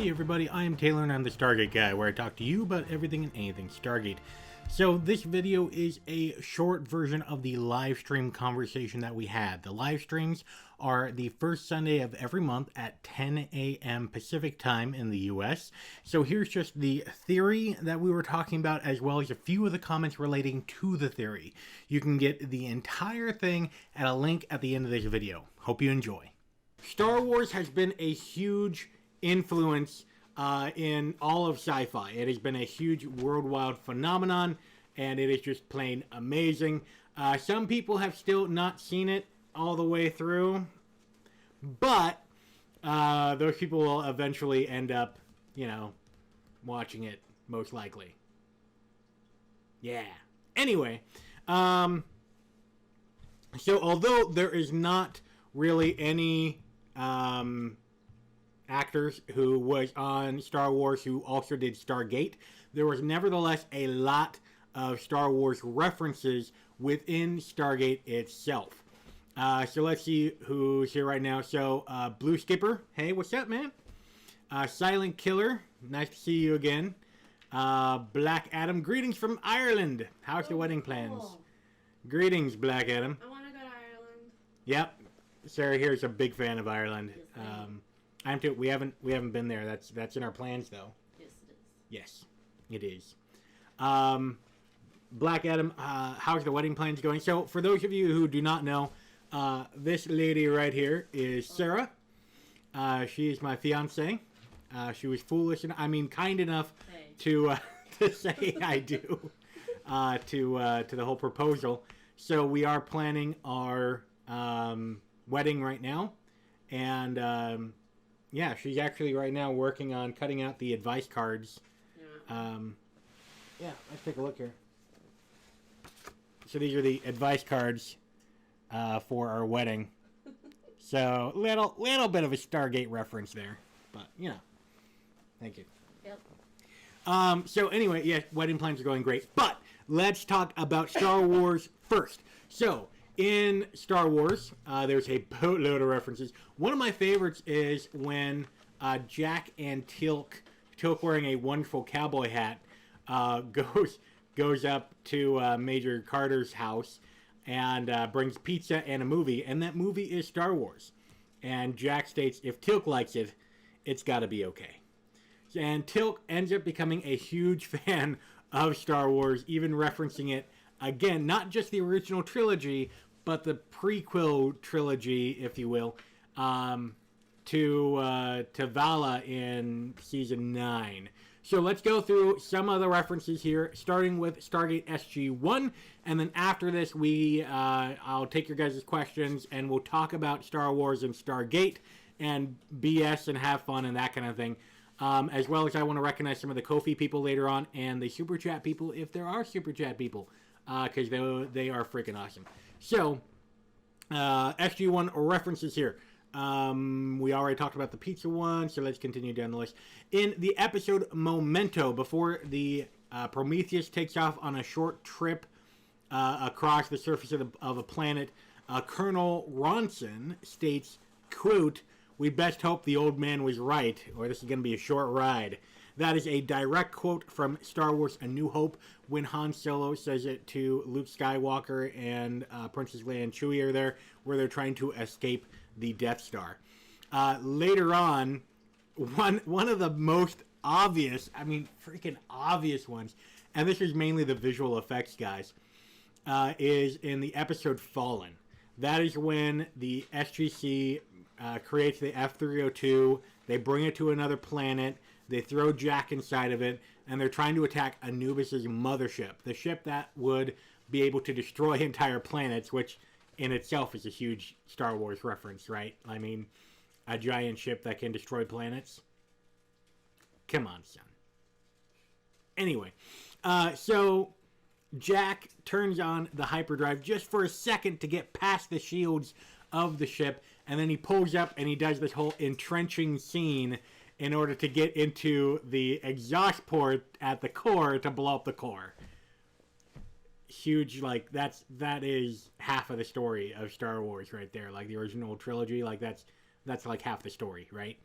Hey everybody, I am Taylor and I'm the Stargate guy, where I talk to you about everything and anything Stargate. So this video is a short version of the live stream conversation that we had. The live streams are the first Sunday of every month at 10 a.m. Pacific time in the US. So here's just the theory that we were talking about, as well as a few of the comments relating to the theory. You can get the entire thing at a link at the end of this video. Hope you enjoy. Star Wars has been a huge influence in all of sci-fi. It has been a huge worldwide phenomenon, and it is just plain amazing. Some people have still not seen it all the way through, but those people will eventually end up, watching it, most likely. Yeah. Anyway, so although there is not really any actors who was on Star Wars who also did Stargate, there was nevertheless a lot of Star Wars references within Stargate itself. So let's see who's here right now. So Blue Skipper, hey, what's up, man? Silent Killer, nice to see you again. Black Adam, greetings from Ireland. How's the wedding plans? Cool. Greetings, Black Adam. I want to go to Ireland. Yep, Sarah here is a big fan of Ireland. Yes, I'm too. We haven't been there. That's in our plans, though. Yes, it is. Yes, it is. Black Adam, how's the wedding plans going? So, for those of you who do not know, this lady right here is Sarah. She is my fiance. She was foolish and kind enough to say I do to the whole proposal. So we are planning our wedding right now, and yeah, she's actually right now working on cutting out the advice cards. Yeah. Yeah, let's take a look here. So these are the advice cards for our wedding. So little bit of a Stargate reference there, but thank you. Yep. So anyway, yeah, wedding plans are going great, but let's talk about Star Wars first. So in Star Wars, there's a boatload of references. One of my favorites is when Jack and Teal'c wearing a wonderful cowboy hat, goes up to Major Carter's house and brings pizza and a movie, and that movie is Star Wars. And Jack states, if Teal'c likes it, it's got to be okay. And Teal'c ends up becoming a huge fan of Star Wars, even referencing it again, not just the original trilogy, but the prequel trilogy, if you will, to Vala in season 9. So let's go through some of the references here, starting with Stargate SG-1, and then after this, I'll take your guys' questions, and we'll talk about Star Wars and Stargate, and BS and have fun and that kind of thing. As well as I want to recognize some of the Kofi people later on, and the Super Chat people, if there are Super Chat people, because they are freaking awesome. So, SG-1 references here. We already talked about the pizza one, so let's continue down the list. In the episode Memento, before the Prometheus takes off on a short trip across the surface of a planet, Colonel Ronson states, quote, "We best hope the old man was right, or this is going to be a short ride." That is a direct quote from Star Wars A New Hope, when Han Solo says it to Luke Skywalker and Princess Leia and Chewie are there, where they're trying to escape the Death Star. Later on, one of the most obvious, freaking obvious ones, and this is mainly the visual effects guys, is in the episode Fallen. That is when the SGC creates the F-302, they bring it to another planet, they throw Jack inside of it, and they're trying to attack Anubis' mothership, the ship that would be able to destroy entire planets, which in itself is a huge Star Wars reference, right? A giant ship that can destroy planets. Come on, son. Anyway, so Jack turns on the hyperdrive just for a second to get past the shields of the ship, and then he pulls up and he does this whole entrenching scene in order to get into the exhaust port at the core to blow up the core. Huge, that is half of the story of Star Wars right there. The original trilogy, that's that's like half the story, right?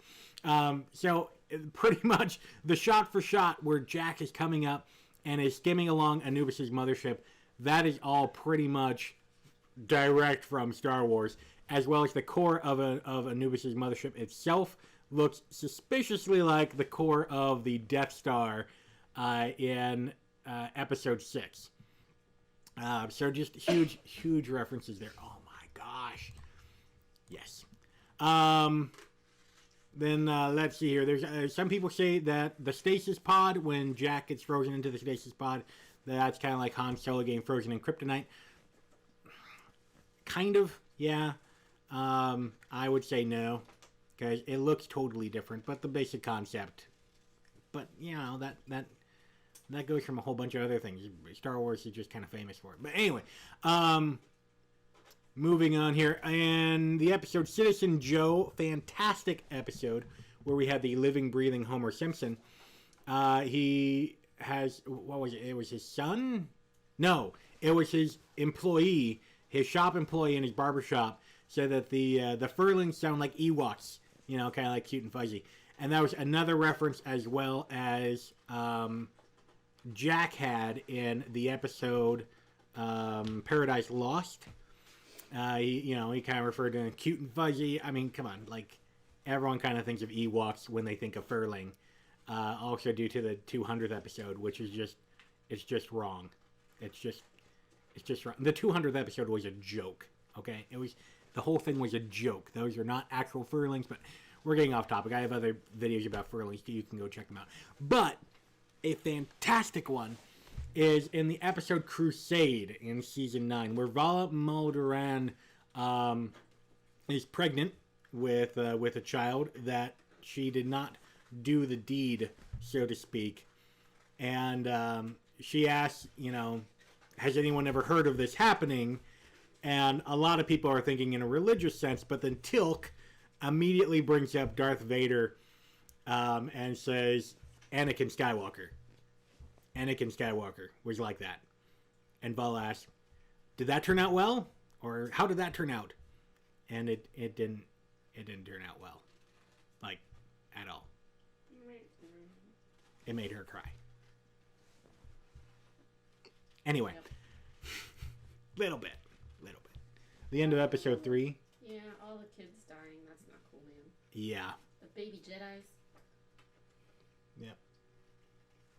So pretty much the shot for shot where Jack is coming up and is skimming along Anubis's mothership, that is all pretty much direct from Star Wars, as well as the core of Anubis's mothership itself looks suspiciously like the core of the Death Star in Episode 6. So just huge references there. Oh my gosh. Yes. Then let's see here. There's some people say that the stasis pod, when Jack gets frozen into the stasis pod, that's kind of like Han Solo getting frozen in kryptonite. Kind of, yeah. I would say no, because it looks totally different, but the basic concept. But you know that goes from a whole bunch of other things. Star Wars is just kind of famous for it. But anyway, moving on here, and the episode Citizen Joe, fantastic episode where we had the living, breathing Homer Simpson. He has, what was it? It was his son? No, it was his employee, his shop employee in his barber shop, said that the furlings sound like Ewoks, you know, kind of like cute and fuzzy. And that was another reference as well as Jack had in the episode Paradise Lost. He kind of referred to cute and fuzzy. I mean, come on, like everyone kind of thinks of Ewoks when they think of furling. Also due to the 200th episode, which is just wrong. It's just wrong. The 200th episode was a joke. Okay, the whole thing was a joke. Those are not actual furlings, but we're getting off topic. I have other videos about furlings, so you can go check them out. But a fantastic one is in the episode Crusade in season 9, where Vala Maldoran is pregnant with a child that she did not do the deed, so to speak, and she asks, has anyone ever heard of this happening? And a lot of people are thinking in a religious sense, but then Tilk immediately brings up Darth Vader and says, Anakin Skywalker. Anakin Skywalker was like that. And Vala asks, did that turn out well? Or how did that turn out? And it didn't turn out well. Like, at all. It made her cry. Anyway. Yep. Little bit. The end of episode 3. Yeah, all the kids dying. That's not cool, man. Yeah. The baby Jedis. Yep.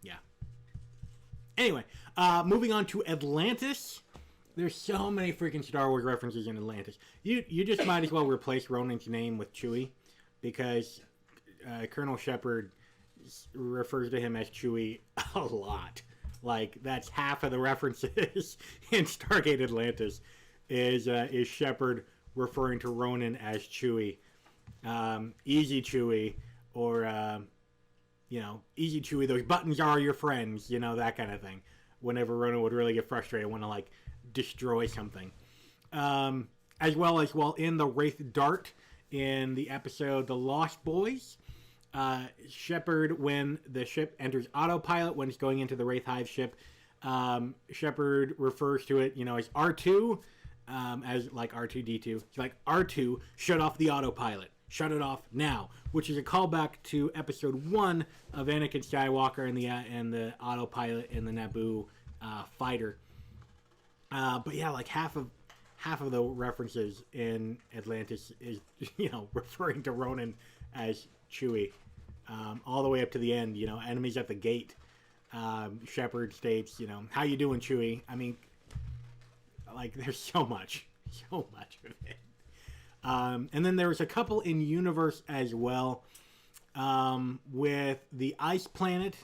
Yeah. Anyway, moving on to Atlantis. There's so many freaking Star Wars references in Atlantis. You just might as well replace Ronan's name with Chewie, because Colonel Shepard refers to him as Chewie a lot. Like, that's half of the references in Stargate Atlantis is Shepard referring to Ronan as Chewie. Easy Chewie, or Easy Chewie, those buttons are your friends, that kind of thing. Whenever Ronan would really get frustrated, want to, like, destroy something. As well as, in the Wraith Dart, in the episode The Lost Boys, Shepard, when the ship enters autopilot, when it's going into the Wraith Hive ship, Shepard refers to it, as R2, as, like, R2-D2. It's like, R2, shut off the autopilot. Shut it off now, which is a callback to episode 1 of Anakin Skywalker and the autopilot in the Naboo fighter. But yeah, like half of the references in Atlantis is referring to Ronan as Chewie, all the way up to the end. Enemies at the gate. Shepard states, how you doing, Chewie? I mean, like, there's so much of it. And then there's a couple in universe as well, with the ice planet.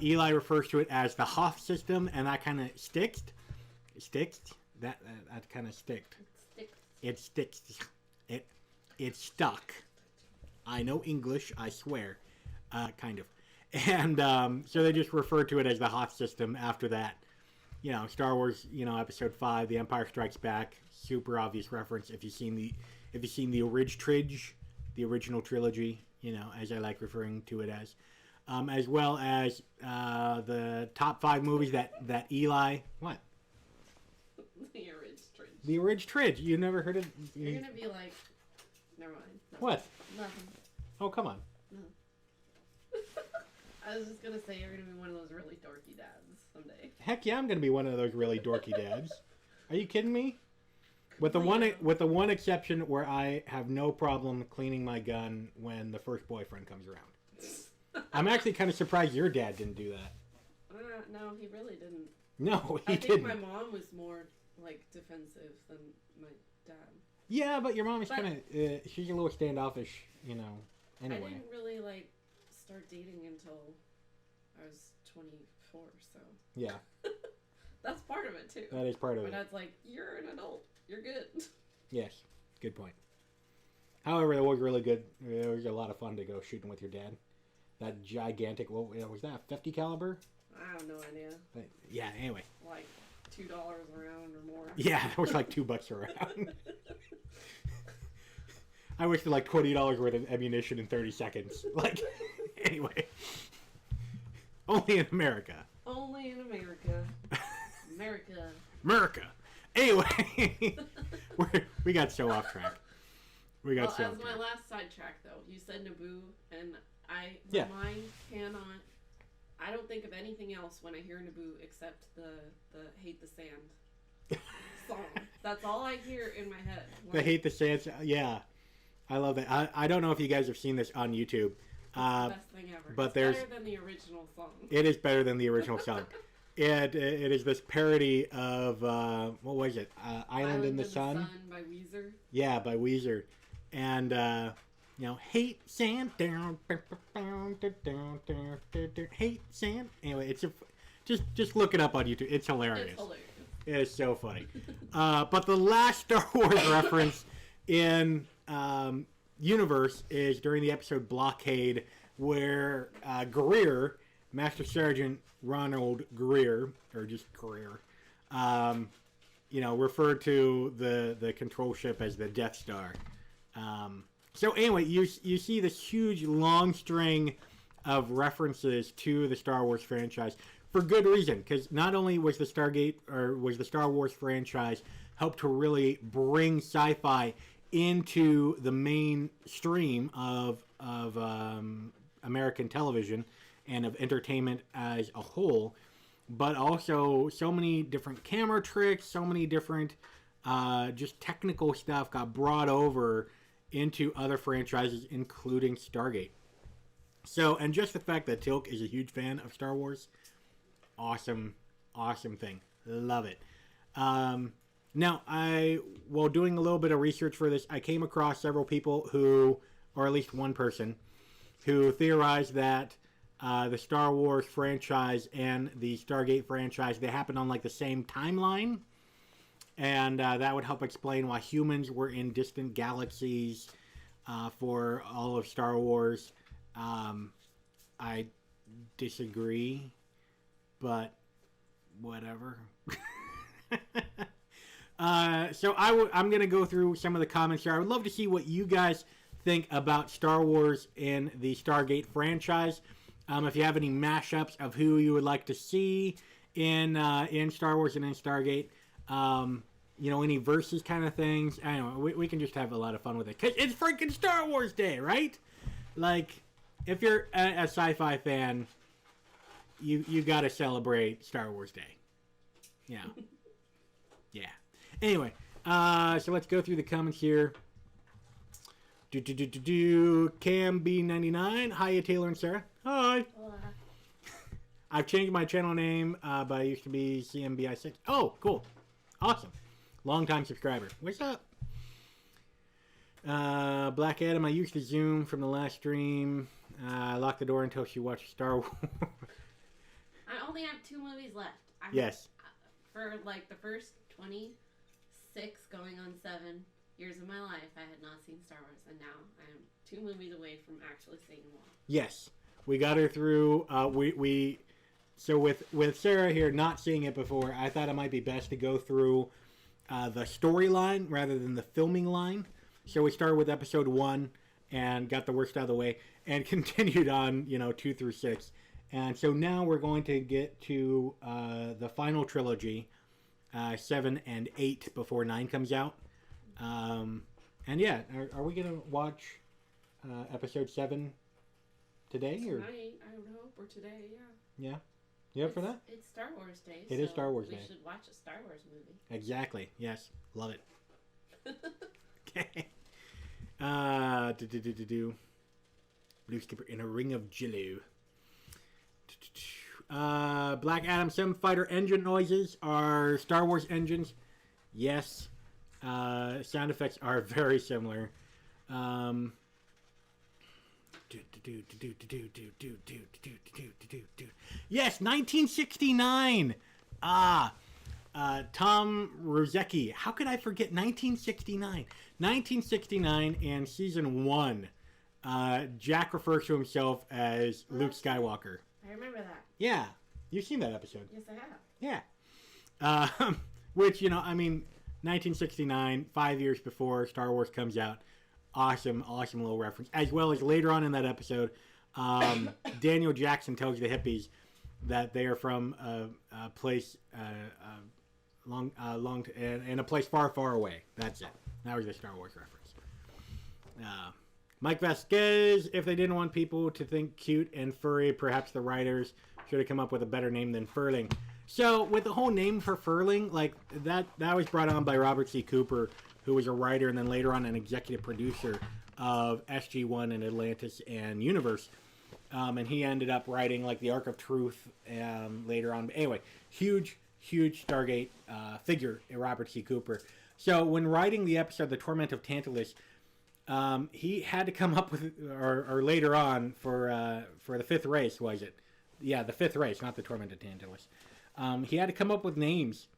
Eli refers to it as the Hoth system, and that kind of sticks. That kind of sticked. It sticks. It stuck. I know English, I swear. Kind of. And so they just refer to it as the Hoth system after that. Star Wars, episode 5, The Empire Strikes Back, super obvious reference if you've seen the original trilogy, as I like referring to it as well as the top 5 movies that Eli, what? The Ridge Tridge. You never heard of? You're gonna be like, never mind. No, What? Nothing. Oh, come on. No. I was just gonna say you're gonna be one of those really dorky dads someday. Heck yeah, I'm gonna be one of those really dorky dads. Are you kidding me? With the one exception where I have no problem cleaning my gun when the first boyfriend comes around. I'm actually kind of surprised your dad didn't do that. No, he really didn't. No, he didn't. I think my mom was more like defensive than my dad. Yeah, but your mom is kind of she's a little standoffish, you know. Anyway, I didn't really like start dating until I was 24, so yeah. That's part of it too. That is part of it. My dad's like, "You're an adult. You're good." Yes, good point. However, it was really good. It was a lot of fun to go shooting with your dad. That gigantic, what was that, 50 caliber? I have no idea. But, yeah, anyway. Like $2 a round or more. Yeah, it was like $2 a round. I wasted like $20 worth of ammunition in 30 seconds. Like, anyway. Only in America. Only in America. America. Anyway, we got so off track. As my last sidetrack, though, you said Naboo, and my mind cannot. I don't think of anything else when I hear Naboo except the Hate the Sand song. That's all I hear in my head. The Hate the Sand, yeah. I love that. I don't know if you guys have seen this on YouTube. It's the best thing ever. But it's better than the original song. It is better than the original song. It is this parody of, what was it? Island in the Sun? By Weezer. Yeah, by Weezer. And, you know, hate sand, down, hate sand. Anyway, it's just look it up on YouTube. It's hilarious. It's hilarious. It is so funny. But the last Star Wars reference in universe is during the episode Blockade, where Greer, Master Sergeant Ronald Greer, or just Greer, you know, referred to the control ship as the Death Star. So anyway, you see this huge long string of references to the Star Wars franchise for good reason, because not only was the Star Wars franchise helped to really bring sci-fi into the mainstream of American television and of entertainment as a whole, but also so many different camera tricks, so many different just technical stuff got brought over into other franchises, including Stargate. So, and just the fact that Tilk is a huge fan of Star Wars, awesome thing. Love it. Now, while doing a little bit of research for this, I came across several people who, or at least one person, who theorized that the Star Wars franchise and the Stargate franchise, they happened on like the same timeline. And that would help explain why humans were in distant galaxies for all of Star Wars. I disagree, but whatever. So I'm going to go through some of the comments here. I would love to see what you guys think about Star Wars in the Stargate franchise. If you have any mashups of who you would like to see in Star Wars and in Stargate. You know, any versus kind of things. I don't know. We can just have a lot of fun with it. Because it's freaking Star Wars Day, right? Like, if you're a sci-fi fan, you got to celebrate Star Wars Day. Yeah. Yeah. Anyway, so let's go through the comments here. Cam B99. Hiya, Taylor and Sarah. Hi. Hola. I've changed my channel name, but I used to be CMBI6. Oh, cool. Awesome. Long-time subscriber. What's up? Black Adam, I used to Zoom from the last stream. I locked the door until she watched Star Wars. I only have 2 movies left. Yes. For like the first 26 going on 7 years of my life, I had not seen Star Wars. And now I am 2 movies away from actually seeing one. Yes. We got her through. So with Sarah here not seeing it before, I thought it might be best to go through the storyline rather than the filming line. So we started with episode 1 and got the worst out of the way and continued on, 2 through 6. And so now we're going to get to the final trilogy, 7 and 8 before 9 comes out. And yeah, are we gonna watch episode 7 today or tonight? I would hope, or today. Yeah. Yeah. You up for that? It's Star Wars Day. It is Star Wars Day. We should watch a Star Wars movie. Exactly. Yes. Love it. Okay. Blue Skipper in a ring of jello. Black Adam 7 fighter engine noises are Star Wars engines. Yes. Sound effects are very similar. Yes, 1969. Tom Rozecki. How could I forget 1969? 1969 and season 1. Jack refers to himself as Luke Skywalker. I remember that. Yeah, you've seen that episode. Yes, I have. Yeah. Which, 1969, 5 years before Star Wars comes out. Awesome little reference. As well as later on in that episode, Daniel Jackson tells the hippies that they are from a place in a place far, far away. That's it. That was the Star Wars reference. Mike Vasquez, if they didn't want people to think cute and furry, perhaps the writers should have come up with a better name than Furling. So, with the whole name for Furling, like, that was brought on by Robert C. Cooper, who was a writer and then later on an executive producer of SG-1 and Atlantis and Universe. And he ended up writing, like, the Ark of Truth later on. But anyway, huge Stargate figure, Robert C. Cooper. So, when writing the episode, The Torment of Tantalus, he had to come up with, or later on, for the fifth race, was it? Yeah, the fifth race, not the Torment of Tantalus. He had to come up with names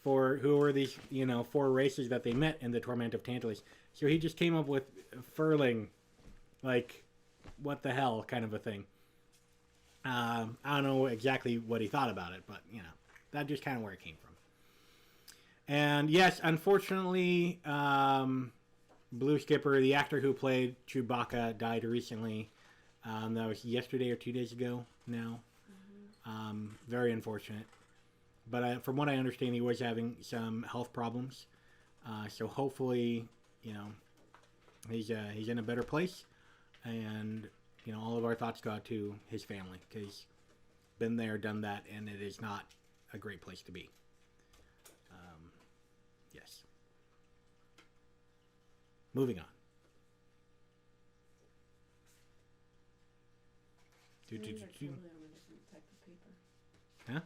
for who were these, 4 races that they met in the Torment of Tantalus. So he just came up with Furling, like, what the hell kind of a thing. I don't know exactly what he thought about it, but, that's just kind of where it came from. And yes, unfortunately, Blue Skipper, the actor who played Chewbacca, died recently. That was yesterday or 2 days ago now. Very unfortunate. But from what I understand, he was having some health problems. So hopefully, he's in a better place. And, all of our thoughts go out to his family. Because been there, done that, and it is not a great place to be. Yes. Moving on. Some of these are totally on a different type of paper. Huh?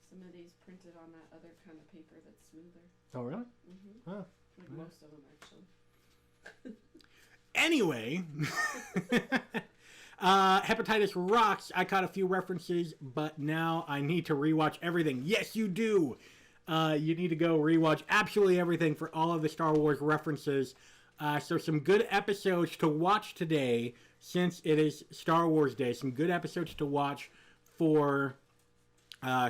Some of these printed on that other kind of paper that's smoother. Oh, really? Mm-hmm. Oh. Like most of them, actually. Anyway. Hepatitis rocks. I caught a few references, but now I need to rewatch everything. Yes, you do. You need to go rewatch absolutely everything for all of the Star Wars references. So some good episodes to watch today, since it is Star Wars Day. Some good episodes to watch for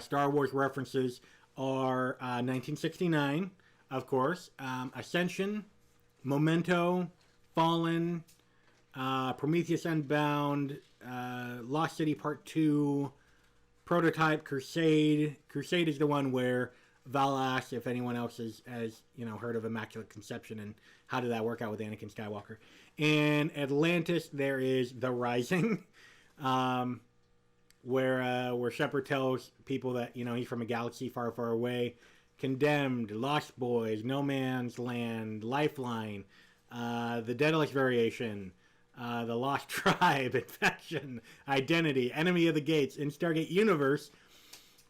Star Wars references are 1969, of course, Ascension, Memento, Fallen, Prometheus Unbound, Lost City Part 2, Prototype, Crusade. Crusade is the one where Val asks if anyone else has heard of Immaculate Conception and how did that work out with Anakin Skywalker. In Atlantis, there is The Rising, where Shepard tells people that he's from a galaxy far, far away. Condemned, Lost Boys, No Man's Land, Lifeline, The Daedalus Variation, The Lost Tribe, Infection, Identity, Enemy of the Gates, in Stargate Universe,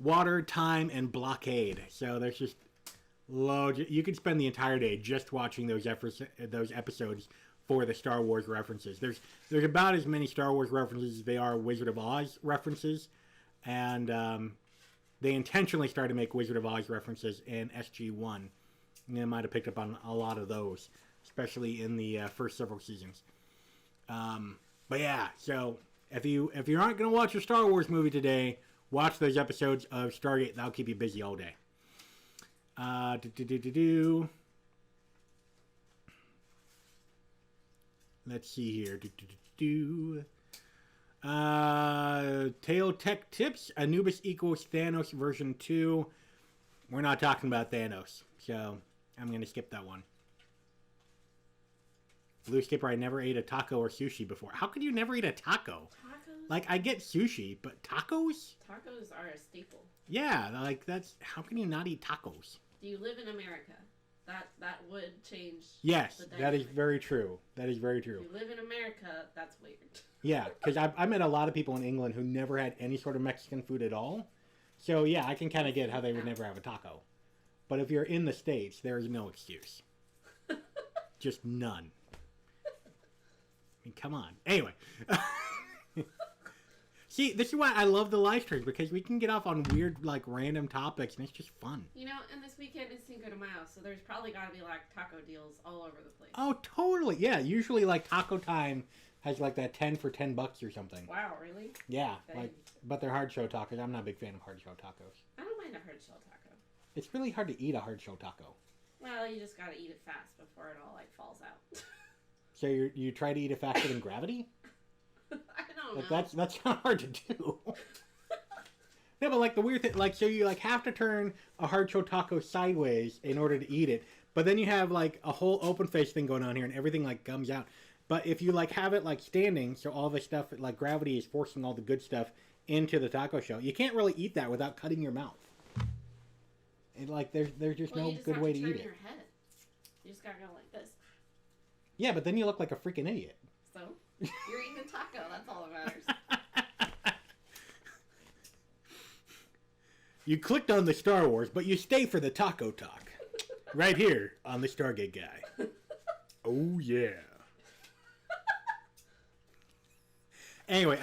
Water, Time, and Blockade. So there's just loads. You could spend the entire day just watching those episodes for the Star Wars references. There's about as many Star Wars references as they are Wizard of Oz references, and they intentionally started to make Wizard of Oz references in SG-1. You might have picked up on a lot of those, especially in the first several seasons. But yeah, so if you aren't going to watch a Star Wars movie today, watch those episodes of Stargate. That'll keep you busy all day. Let's see here. Tail Tech Tips. Anubis equals Thanos version 2. We're not talking about Thanos, so I'm going to skip that one. Blue Skipper, I never ate a taco or sushi before. How could you never eat a taco? Tacos? Like, I get sushi, but tacos? Tacos are a staple. Yeah, like, that's... How can you not eat tacos? Do you live in America? That would change. Yes, that is very true. That is very true. If you live in America, that's weird. Yeah, because I met a lot of people in England who never had any sort of Mexican food at all. So, yeah, I can kind of get how they would never have a taco. But if you're in the States, there is no excuse. Just none. I mean, come on. Anyway. See, this is why I love the live streams, because we can get off on weird, like, random topics, and it's just fun. You know, and this weekend is Cinco de Mayo, so there's probably got to be, like, taco deals all over the place. Oh, totally. Yeah, usually, like, Taco Time has, like, that 10 for $10 or something. Wow, really? Yeah, like, but they're hard shell tacos. I'm not a big fan of hard shell tacos. I don't mind a hard shell taco. It's really hard to eat a hard shell taco. Well, you just got to eat it fast before it all, like, falls out. So you try to eat it faster than gravity? I don't know. That's not hard to do. No, but like the weird thing, like, so you like have to turn a hard shell taco sideways in order to eat it, but then you have like a whole open face thing going on here, and everything like gums out. But if you like have it like standing, so all the stuff like gravity is forcing all the good stuff into the taco shell, you can't really eat that without cutting your mouth. And like there's just no good way to eat it. Your head. You just gotta go like this. Yeah, but then you look like a freaking idiot. So you're eating a taco. That's all that matters. You clicked on the Star Wars, but you stay for the taco talk. Right here on the Stargate guy. Oh, yeah. Anyway,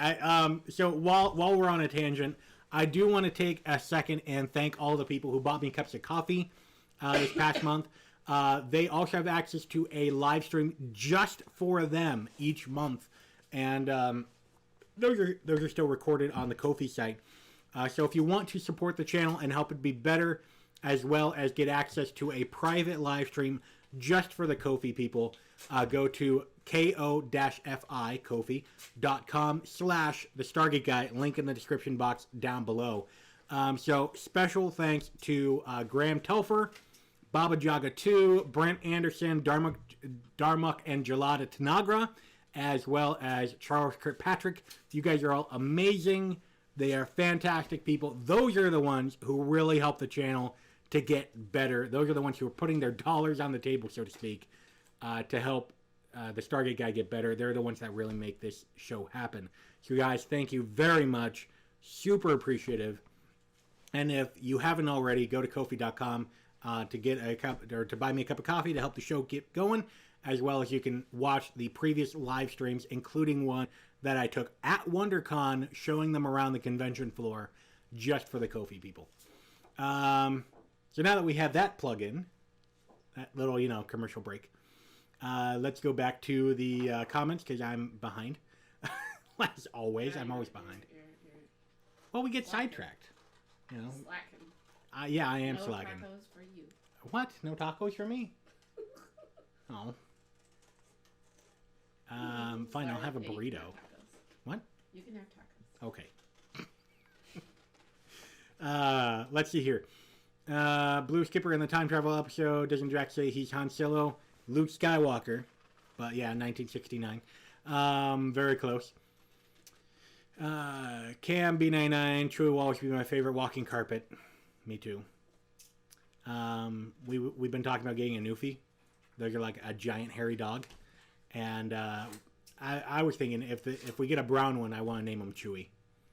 so while we're on a tangent, I do want to take a second and thank all the people who bought me cups of coffee this past month. They also have access to a live stream just for them each month. And those are still recorded on the Kofi site. So if you want to support the channel and help it be better, as well as get access to a private live stream just for the Kofi people, go to ko-fi, kofi.com/the Stargate Guy, link in the description box down below. So special thanks to Graham Telfer, Baba Jaga 2, Brent Anderson, Darmuk and Jalada Tanagra, as well as Charles Kirkpatrick. You guys are all amazing. They are fantastic people. Those are the ones who really help the channel to get better. Those are the ones who are putting their dollars on the table, so to speak, to help the Stargate Guy get better. They're the ones that really make this show happen. So, guys, thank you very much. Super appreciative. And if you haven't already, go to Kofi.com to get a cup or to buy me a cup of coffee to help the show get going, as well as you can watch the previous live streams, including one that I took at WonderCon, showing them around the convention floor just for the Kofi people. So now that we have that plug-in, that little, commercial break, let's go back to the comments, because I'm behind. As always, I'm always behind. Well, we get sidetracked. Slacking. Yeah, I am slacking. No tacos for you. What? No tacos for me? Oh. Fine, I'll have a burrito. What? You can have tacos. Okay. Let's see here. Blue Skipper in the time travel episode, doesn't Jack say he's Han Solo? Luke Skywalker. But yeah, 1969. Very close. Cam B99, Chewie will always be my favorite walking carpet. Me too. We've been talking about getting a Newfie. Those are like a giant hairy dog. And I was thinking if we get a brown one, I want to name him Chewie.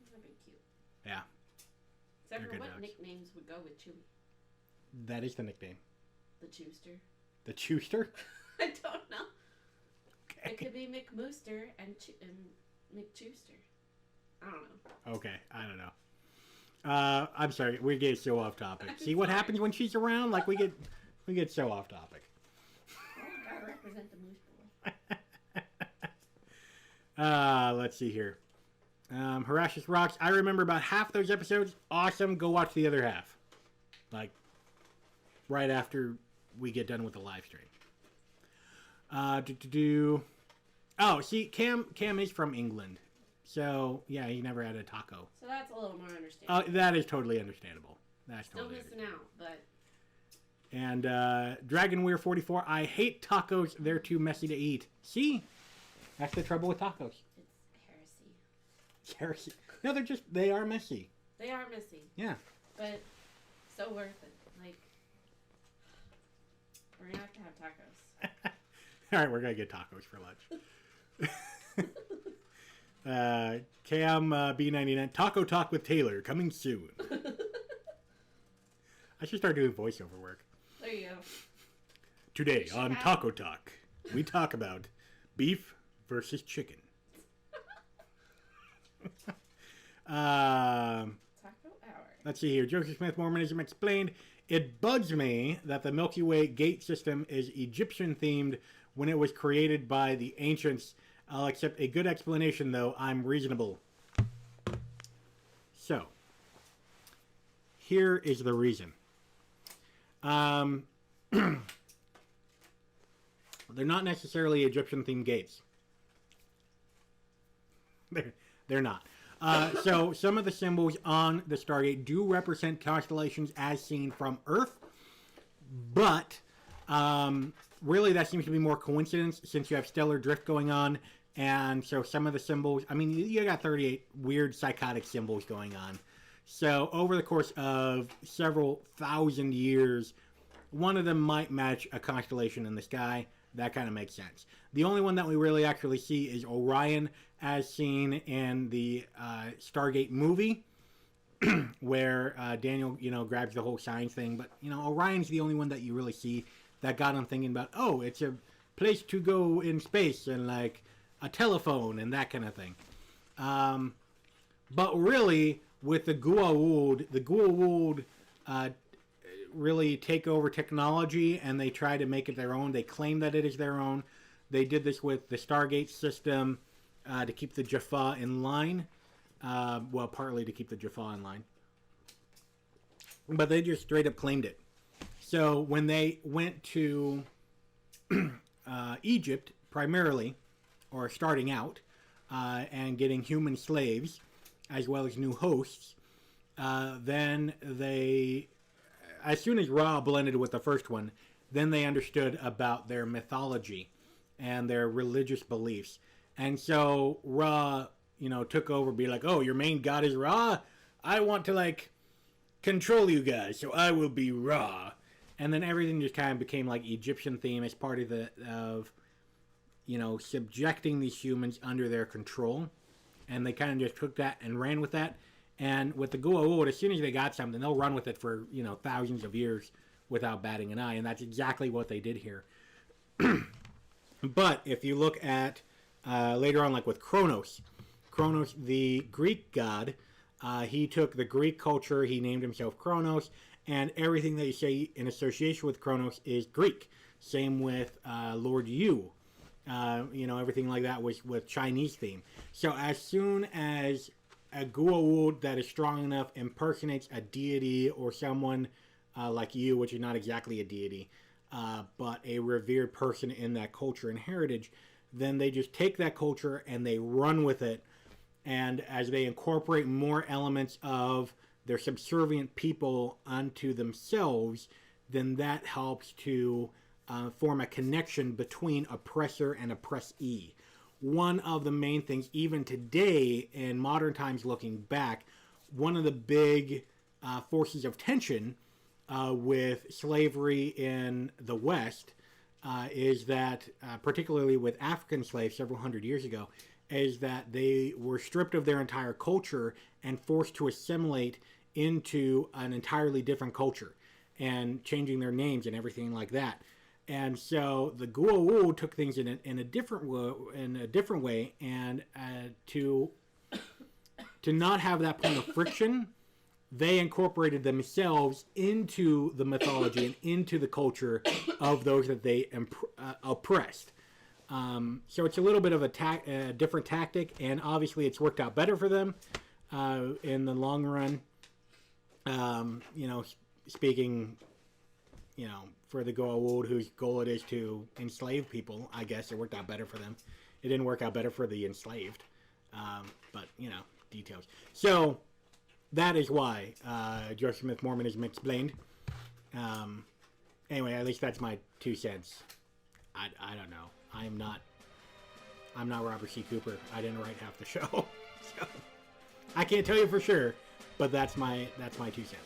That'd be cute. Yeah. Except for what dogs. Nicknames would go with Chewie? That is the nickname. The Chewster. The Chewster? I don't know. Okay. It could be McMooster and McChewster. I don't know. Okay, I don't know. I'm sorry, we get so off topic. See what happens when she's around? Like we get so off topic. Well, gotta represent the moose boy. Let's see here. Harashes Rocks. I remember about half those episodes. Awesome. Go watch the other half. Like, right after we get done with the live stream. Oh, see, Cam is from England. So, yeah, he never had a taco. So that's a little more understandable. That is totally understandable. That's still totally missing out, but. And Dragonweir 44, I hate tacos. They're too messy to eat. See? That's the trouble with tacos. It's heresy. Heresy. No, they are messy. They are messy. Yeah. But so worth it. Like, we're going to have tacos. All right, we're going to get tacos for lunch. Cam B99, Taco Talk with Taylor, coming soon. I should start doing voiceover work. There you go. Today on Taco Talk, we talk about beef versus chicken. Taco Hour. Let's see here. Joseph Smith, Mormonism Explained. It bugs me that the Milky Way gate system is Egyptian themed when it was created by the ancients. I'll accept a good explanation, though. I'm reasonable. So, here is the reason. They're not necessarily Egyptian-themed gates. They're not. So some of the symbols on the Stargate do represent constellations as seen from Earth, but really that seems to be more coincidence since you have stellar drift going on, and so some of the symbols, I mean, you got 38 weird psychotic symbols going on. So over the course of several thousand years, one of them might match a constellation in the sky. That kind of makes sense. The only one that we really actually see is Orion, as seen in the Stargate movie, where Daniel, grabs the whole science thing. But, Orion's the only one that you really see that got him thinking about, oh, it's a place to go in space and, like, a telephone and that kind of thing. But really, with the Goa'uld really take over technology and they try to make it their own. They claim that it is their own. They did this with the Stargate system to keep the Jaffa in line. Well, partly to keep the Jaffa in line. But they just straight up claimed it. So when they went to Egypt, primarily, or starting out, and getting human slaves, as well as new hosts, then they, as soon as Ra blended with the first one, then they understood about their mythology and their religious beliefs. And so Ra, took over, be like, oh, your main god is Ra? I want to, control you guys, so I will be Ra. And then everything just kind of became, Egyptian theme as part of subjecting these humans under their control. And they kind of just took that and ran with that. And with the Goa'uld, as soon as they got something, they'll run with it for, thousands of years without batting an eye. And that's exactly what they did here. But if you look at later on, with Kronos, the Greek god, he took the Greek culture, he named himself Kronos, and everything that you say in association with Kronos is Greek. Same with Lord Yu. Everything like that was with Chinese theme. So as soon as a Goa'uld that is strong enough impersonates a deity or someone like you, which is not exactly a deity, but a revered person in that culture and heritage, then they just take that culture and they run with it. And as they incorporate more elements of their subservient people onto themselves, then that helps to form a connection between oppressor and oppressee. One of the main things, even today, in modern times looking back, one of the big forces of tension with slavery in the West is that, particularly with African slaves several hundred years ago, is that they were stripped of their entire culture and forced to assimilate into an entirely different culture and changing their names and everything like that. And so the Goa'uld took things in a different way, and to not have that point of friction, they incorporated themselves into the mythology and into the culture of those that they oppressed. So it's a little bit of a different tactic, and obviously it's worked out better for them in the long run. Speaking, for the Goa'uld, whose goal it is to enslave people, I guess it worked out better for them. It didn't work out better for the enslaved, but details. So that is why Joseph Smith Mormonism Explained. Anyway, at least that's my 2 cents. I don't know. I'm not Robert C. Cooper. I didn't write half the show, so I can't tell you for sure. But that's my 2 cents.